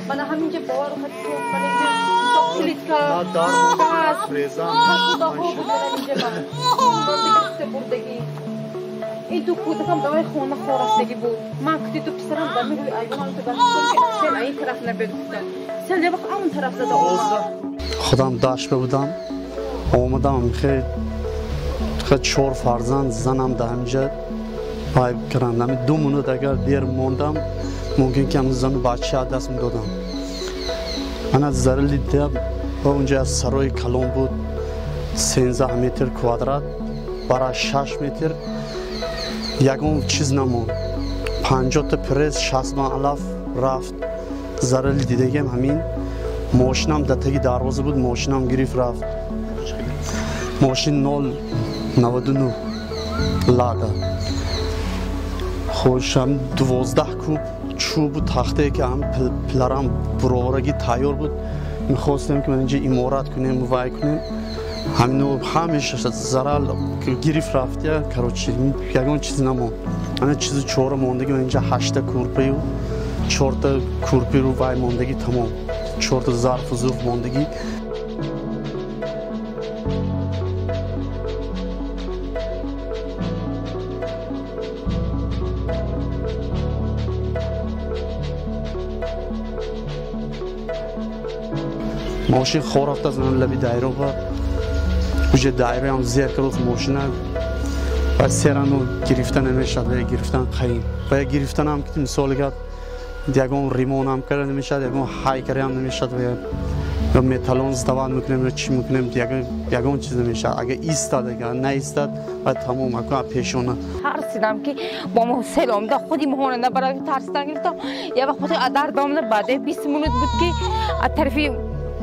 من همینجا باور خود من اینجا کلیدکا گاز فریزان بردگی این تو کودکم دوای خونه خورستگی بود من کتی تو پسرم در میروی ایوان تو بحث کنی که این طرف نبودن سل یه وقت اون طرف زده خودم داشت بودم اومدم خیلی 4 فرزند زنم در همینجا پای کردم 2 منوت اگر دیر موندم ممکن که زن و بچه دست میدادم من از زرلی دیدم اونجا از سرای کلون بود 13 متر کوادرات برای 6 متر یکم چیز نمون 50 تا پرس 60 الاف رفت زرلی دیدگیم همین ماشینم دتگی دروازه بود ماشینم گرفت رفت ماشین 099 لاده خوشم 12 کوب چوب و تخته که هم پلرم برورگی تایور بود میخواستم که من اینجا امارات کنیم و وای کنیم همینو همیشه زرال گرفت رفته کروچی یکون چیز نمون من چیز 4 موندگی من اینجا 8 کورپی و 4 تا کورپی رو وای موندگی تمام 4 تا ظرف و ظروف موندگی ماشین خور رفت از من لبی دایره بود اونجا دایره هم زیر کرد ماشینه و سرانو گرفتن نمیشد و گرفتن خیلی و گرفتن هم که مثال کرد دیگه ریمون هم کرد نمیشد دیگه های کاری هم نمیشد و متالون استفاده میکنیم و چی میکنیم دیگه چیز نمیشد اگه ایستاد اگه نه ایستاد و تمام اکو پیشونه ترسیدم که با ما سلام ده خودی مهونه برای ترسیدن گرفتم یه وقت خودی ادر دامن بعد 20 منوت بود که از طرفی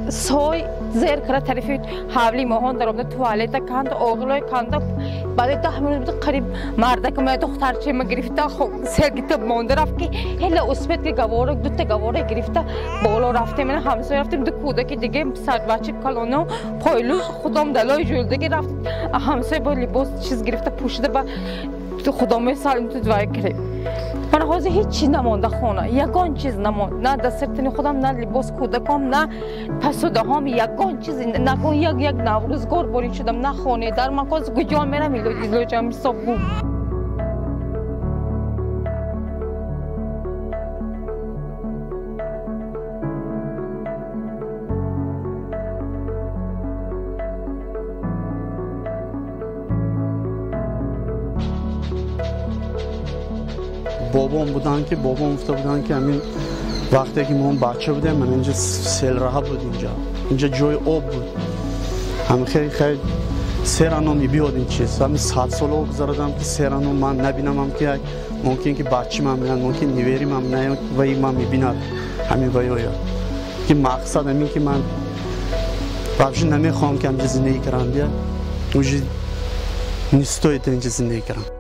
سوی زیر کرد طرفی حولی ماهان در آمده توالت کند آغلای کند بعد 10 منوت بود قریب مرده که من دختر چه ما گرفته سرگیت مانده رفت که هلا اسمت که گواره 2 تا گواره گرفته بالا رفته من همسایه رفتیم 2 کودک دیگه سر بچه کلانه پایلوش خودم دلای جلدگی رفت همسایه با لباس چیز گرفته پوشیده با خدامه سالم تو دوای کرد من حاضر هیچ چیز نمانده خونه یگان چیز نماند نه دسترتنی خودم نه لباس کودکام نه پسوده هم یگان چیز نکن یک نوروزگار بارید شدم نه خانه در مکاز گجان میرم ایلوجم حساب بود بابام بودن که بابام افته بودن که همین وقتی که من بچه بودم من اینجا سیل راه بود اینجا جای آب بود هم خیلی سرانو میبیاد این چیز همین 100 سال گذاردم که سرانو من نبینم هم که ممکن که بچه من بینن ممکن نیوریم هم نه و این من میبیند همین باید که مقصد همین که من بابش نمیخوام که همجا زندگی کرم بیا اوجی نیستوی تا اینجا زندگی کرم